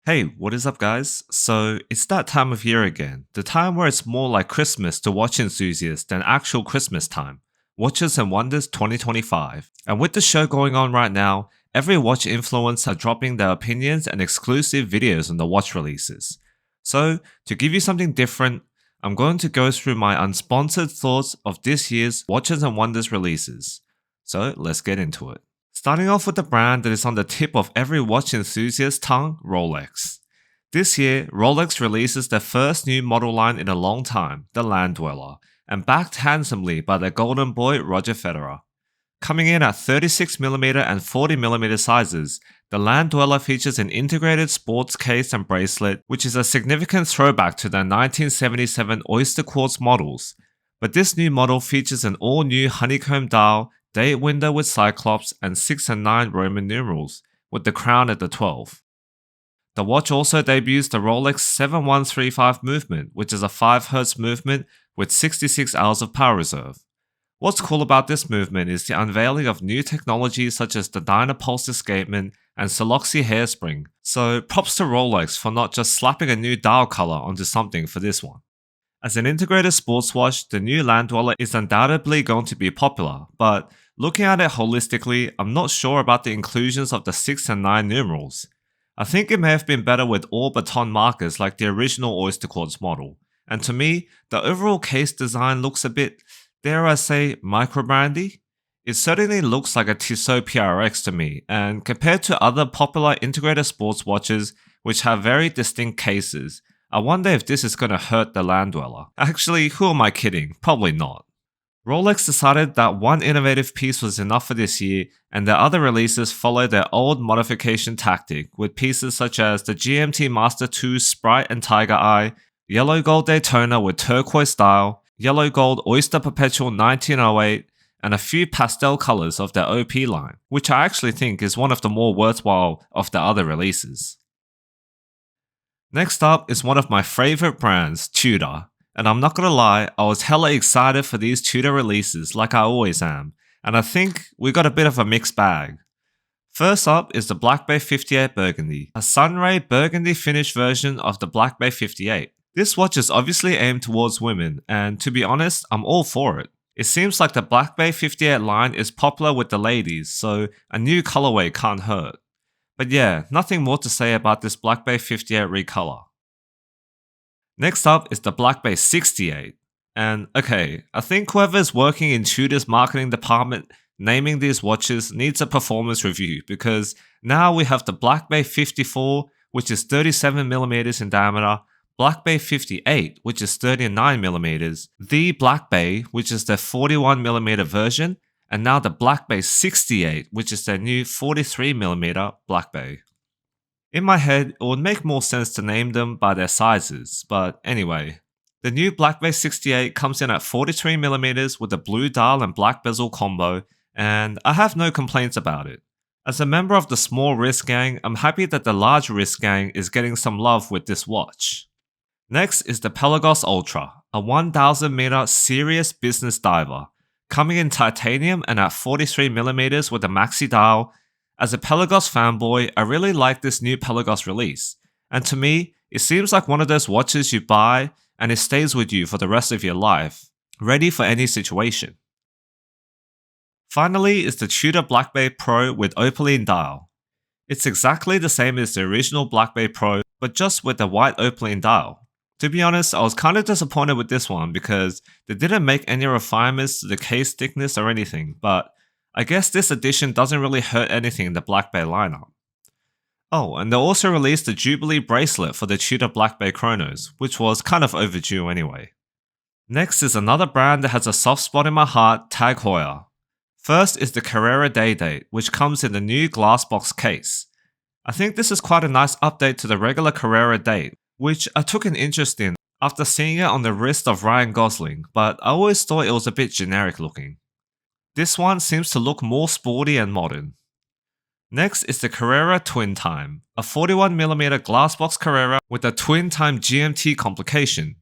Hey, what is up, guys? So, it's that time of year again, the time where it's more like Christmas to watch enthusiasts than actual Christmas time. Watches and Wonders 2025. And with the show going on right now, every watch influencer are dropping their opinions and exclusive videos on the watch releases. So, to give you something different, I'm going to go through my unsponsored thoughts of this year's Watches and Wonders releases. So, let's get into it. Starting off with the brand that is on the tip of every watch enthusiast's tongue, Rolex. This year, Rolex releases their first new model line in a long time, the Land Dweller, and backed handsomely by their golden boy Roger Federer. Coming in at 36mm and 40mm sizes, the Land Dweller features an integrated sports case and bracelet, which is a significant throwback to their 1977 Oyster Quartz models. But this new model features an all-new honeycomb dial, date window with cyclops, and 6 and 9 Roman numerals, with the crown at the 12. The watch also debuts the Rolex 7135 movement, which is a 5Hz movement with 66 hours of power reserve. What's cool about this movement is the unveiling of new technologies such as the Dynapulse escapement and Soloxy hairspring, so props to Rolex for not just slapping a new dial color onto something for this one. As an integrated sports watch, the new Land Dweller is undoubtedly going to be popular, but looking at it holistically, I'm not sure about the inclusions of the 6 and 9 numerals. I think it may have been better with all baton markers like the original Oyster Quartz model, and to me, the overall case design looks a bit, dare I say, micro-brandy? It certainly looks like a Tissot PRX to me, and compared to other popular integrated sports watches which have very distinct cases, I wonder if this is going to hurt the Land Dweller. Actually, who am I kidding? Probably not. Rolex decided that one innovative piece was enough for this year, and their other releases followed their old modification tactic, with pieces such as the GMT Master 2 Sprite and Tiger Eye, Yellow Gold Daytona with turquoise style, Yellow Gold Oyster Perpetual 1908, and a few pastel colors of their OP line, which I actually think is one of the more worthwhile of the other releases. Next up is one of my favorite brands, Tudor. And I'm not gonna lie, I was hella excited for these Tudor releases like I always am, and I think we got a bit of a mixed bag. First up is the Black Bay 58 Burgundy, a sunray burgundy finish version of the Black Bay 58. This watch is obviously aimed towards women, and to be honest, I'm all for it. It seems like the Black Bay 58 line is popular with the ladies, so a new colorway can't hurt. But yeah, nothing more to say about this Black Bay 58 recolor. Next up is the Black Bay 68. And okay, I think whoever is working in Tudor's marketing department naming these watches needs a performance review, because now we have the Black Bay 54, which is 37mm in diameter, Black Bay 58, which is 39mm, the Black Bay, which is their 41mm version, and now the Black Bay 68, which is their new 43mm Black Bay. In my head, it would make more sense to name them by their sizes, but anyway. The new Black Bay 68 comes in at 43mm with a blue dial and black bezel combo, and I have no complaints about it. As a member of the small wrist gang, I'm happy that the large wrist gang is getting some love with this watch. Next is the Pelagos Ultra, a 1000 meter serious business diver, coming in titanium and at 43mm with a maxi dial. As a Pelagos fanboy, I really like this new Pelagos release, and to me, it seems like one of those watches you buy and it stays with you for the rest of your life, ready for any situation. Finally is the Tudor Black Bay Pro with opaline dial. It's exactly the same as the original Black Bay Pro, but just with the white opaline dial. To be honest, I was kind of disappointed with this one because they didn't make any refinements to the case thickness or anything, but I guess this edition doesn't really hurt anything in the Black Bay lineup. Oh, and they also released the Jubilee bracelet for the Tudor Black Bay Chronos, which was kind of overdue anyway. Next is another brand that has a soft spot in my heart, Tag Heuer. First is the Carrera Day Date, which comes in the new glass box case. I think this is quite a nice update to the regular Carrera Date, which I took an interest in after seeing it on the wrist of Ryan Gosling, but I always thought it was a bit generic looking. This one seems to look more sporty and modern. Next is the Carrera Twin Time, a 41mm glassbox Carrera with a Twin Time GMT complication.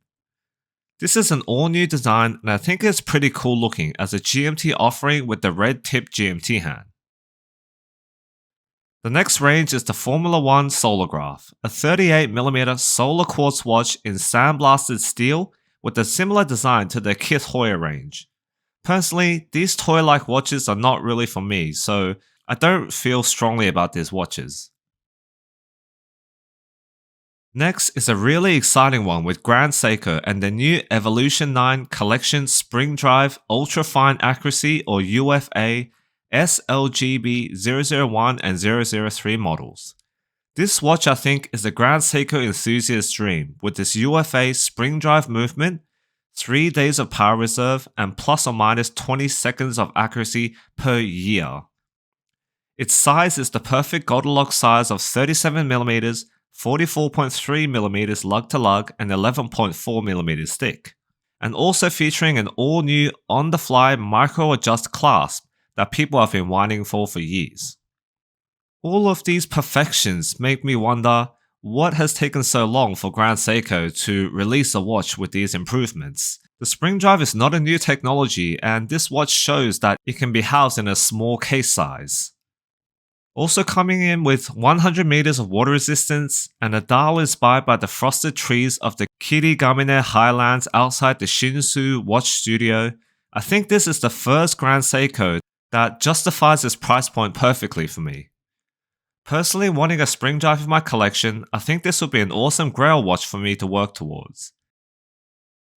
This is an all-new design and I think it's pretty cool looking as a GMT offering with the red tip GMT hand. The next range is the Formula 1 Solargraph, a 38mm solar quartz watch in sandblasted steel with a similar design to the Kith Hoyer range. Personally, these toy-like watches are not really for me, so I don't feel strongly about these watches. Next is a really exciting one with Grand Seiko and the new Evolution 9 Collection Spring Drive Ultra Fine Accuracy or UFA SLGB 001 and 003 models. This watch I think is a Grand Seiko enthusiast's dream with this UFA spring drive movement, 3 days of power reserve, and plus or minus 20 seconds of accuracy per year. Its size is the perfect Goldilocks size of 37mm, 44.3mm lug to lug, and 11.4mm stick. And also featuring an all new on the fly micro adjust clasp that people have been whining for years. All of these perfections make me wonder what has taken so long for Grand Seiko to release a watch with these improvements. The spring drive is not a new technology, and this watch shows that it can be housed in a small case size. Also coming in with 100 meters of water resistance and a dial inspired by the frosted trees of the Kirigamine Highlands outside the Shinsu Watch Studio, I think this is the first Grand Seiko that justifies its price point perfectly for me. Personally, wanting a spring drive in my collection, I think this would be an awesome grail watch for me to work towards.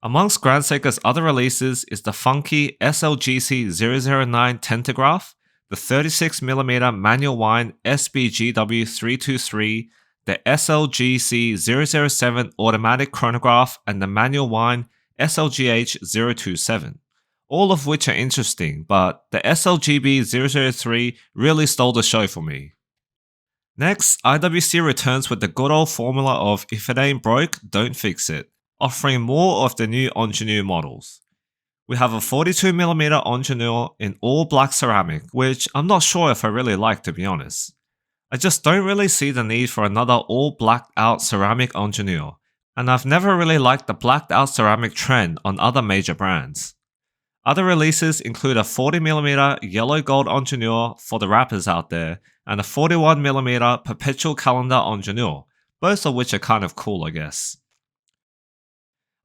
Amongst Grand Seiko's other releases is the funky SLGC 009 Tentograph, the 36mm manual wind SBGW 323, the SLGC 007 automatic chronograph, and the manual wind SLGH 027. All of which are interesting, but the SLGB 003 really stole the show for me. Next, IWC returns with the good old formula of if it ain't broke, don't fix it, offering more of the new ingenue models. We have a 42mm ingenue in all black ceramic, which I'm not sure if I really like, to be honest. I just don't really see the need for another all blacked out ceramic ingenue, and I've never really liked the blacked out ceramic trend on other major brands. Other releases include a 40mm yellow gold ingenue for the rappers out there, and a 41mm perpetual calendar ingenue, both of which are kind of cool I guess.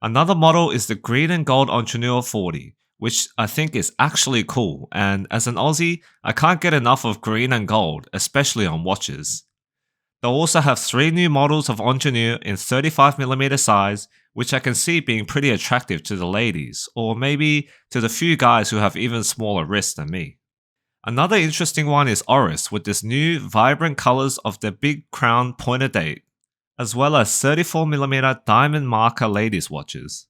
Another model is the green and gold ingenue 40, which I think is actually cool, and as an Aussie, I can't get enough of green and gold, especially on watches. They'll also have 3 new models of ingenue in 35mm size, which I can see being pretty attractive to the ladies, or maybe to the few guys who have even smaller wrists than me. Another interesting one is Oris with this new vibrant colors of the big crown pointed date, as well as 34mm diamond marker ladies watches.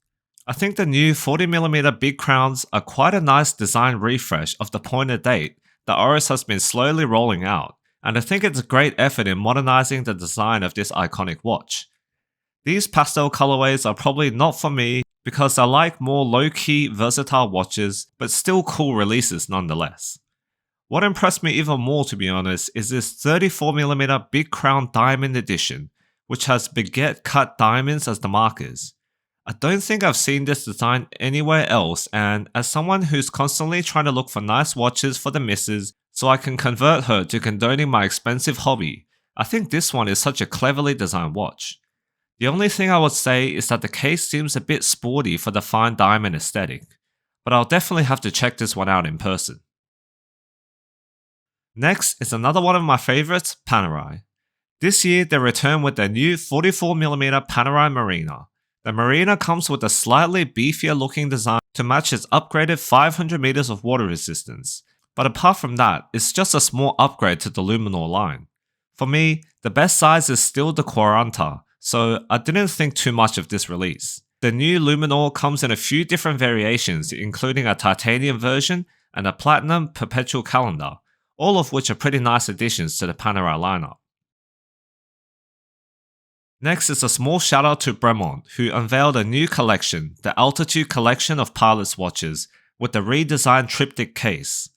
I think the new 40mm big crowns are quite a nice design refresh of the pointed date that Oris has been slowly rolling out, and I think it's a great effort in modernizing the design of this iconic watch. These pastel colorways are probably not for me because I like more low-key versatile watches, but still cool releases nonetheless. What impressed me even more, to be honest, is this 34mm Big Crown Diamond Edition, which has baguette cut diamonds as the markers. I don't think I've seen this design anywhere else, and as someone who's constantly trying to look for nice watches for the missus so I can convert her to condoning my expensive hobby, I think this one is such a cleverly designed watch. The only thing I would say is that the case seems a bit sporty for the fine diamond aesthetic, but I'll definitely have to check this one out in person. Next is another one of my favorites, Panerai. This year they return with their new 44mm Panerai Marina. The Marina comes with a slightly beefier looking design to match its upgraded 500 meters of water resistance, but apart from that, it's just a small upgrade to the Luminor line. For me, the best size is still the Quaranta, so I didn't think too much of this release. The new Luminor comes in a few different variations, including a titanium version and a platinum perpetual calendar, all of which are pretty nice additions to the Panerai lineup. Next is a small shout out to Bremont, who unveiled a new collection, the Altitude collection of pilot's watches, with the redesigned triptych case.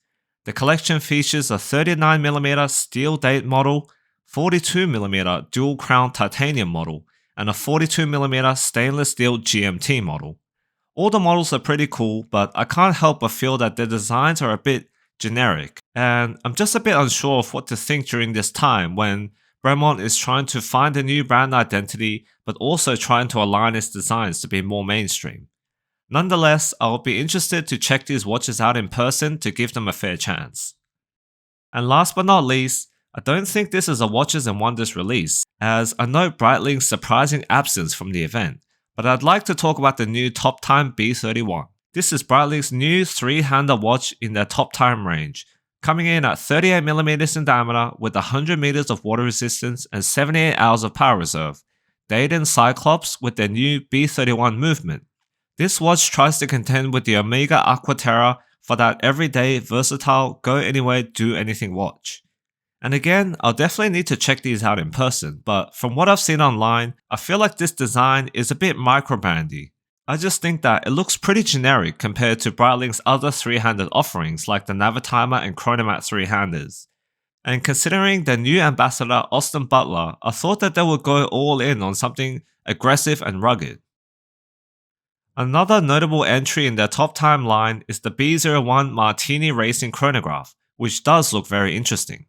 The collection features a 39mm steel date model, 42mm dual crown titanium model, and a 42mm stainless steel GMT model. All the models are pretty cool, but I can't help but feel that their designs are a bit generic, And I'm just a bit unsure of what to think during this time when Bremont is trying to find a new brand identity but also trying to align its designs to be more mainstream. Nonetheless, I'll be interested to check these watches out in person to give them a fair chance. And last but not least, I don't think this is a Watches and Wonders release, as I note Breitling's surprising absence from the event, but I'd like to talk about the new Top Time B31. This is Breitling's new 3-hander watch in their Top Time range, coming in at 38mm in diameter with 100m of water resistance and 78 hours of power reserve, dated in Cyclops with their new B31 movement. This watch tries to contend with the Omega Aquaterra for that everyday, versatile, go anywhere, do anything watch. And again, I'll definitely need to check these out in person, but from what I've seen online, I feel like this design is a bit microbrandy. I just think that it looks pretty generic compared to Breitling's other 3-handed offerings like the Navitimer and Chronomat 3-handers. And considering the new ambassador Austin Butler, I thought that they would go all in on something aggressive and rugged. Another notable entry in their Top Time line is the B01 Martini Racing Chronograph, which does look very interesting.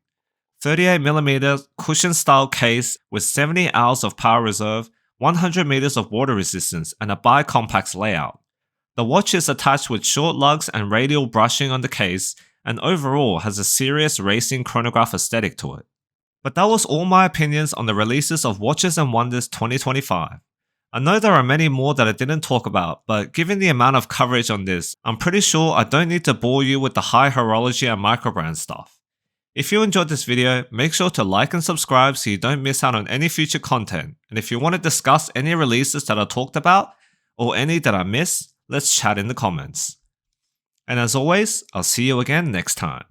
38mm cushion style case with 70 hours of power reserve, 100m of water resistance, and a bi-compact layout. The watch is attached with short lugs and radial brushing on the case, and overall has a serious racing chronograph aesthetic to it. But that was all my opinions on the releases of Watches and Wonders 2025. I know there are many more that I didn't talk about, but given the amount of coverage on this, I'm pretty sure I don't need to bore you with the high horology and microbrand stuff. If you enjoyed this video, make sure to like and subscribe so you don't miss out on any future content, and if you want to discuss any releases that I talked about, or any that I missed, let's chat in the comments. And as always, I'll see you again next time.